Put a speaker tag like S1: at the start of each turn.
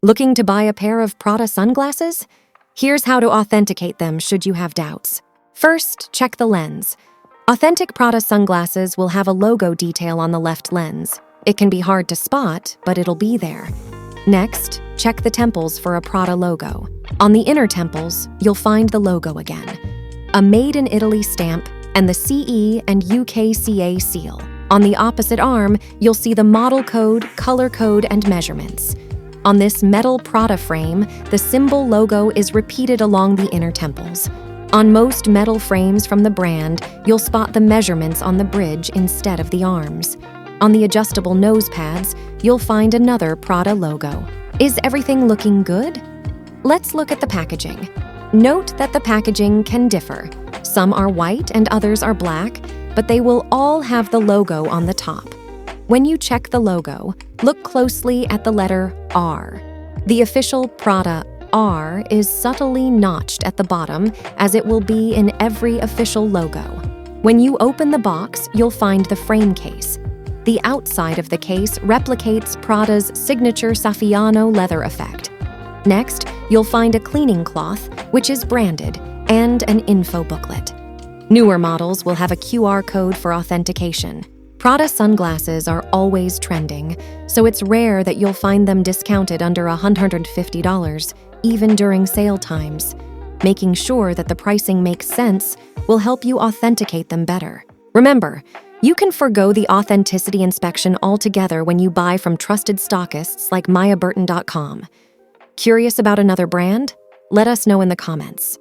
S1: Looking to buy a pair of Prada sunglasses? Here's how to authenticate them should you have doubts. First, check the lens. Authentic Prada sunglasses will have a logo detail on the left lens. It can be hard to spot, but it'll be there. Next, check the temples for a Prada logo. On the inner temples, you'll find the logo again. A Made in Italy stamp and the CE and UKCA seal. On the opposite arm, you'll see the model code, color code, and measurements. On this metal Prada frame, the symbol logo is repeated along the inner temples. On most metal frames from the brand, you'll spot the measurements on the bridge instead of the arms. On the adjustable nose pads, you'll find another Prada logo. Is everything looking good? Let's look at the packaging. Note that the packaging can differ. Some are white and others are black, but they will all have the logo on the top. When you check the logo, look closely at the letter R. The official Prada R is subtly notched at the bottom, as it will be in every official logo. When you open the box, you'll find the frame case. The outside of the case replicates Prada's signature Saffiano leather effect. Next, you'll find a cleaning cloth, which is branded, and an info booklet. Newer models will have a QR code for authentication. Prada sunglasses are always trending, so it's rare that you'll find them discounted under $150, even during sale times. Making sure that the pricing makes sense will help you authenticate them better. Remember, you can forgo the authenticity inspection altogether when you buy from trusted stockists like Burton.com. Curious about another brand? Let us know in the comments.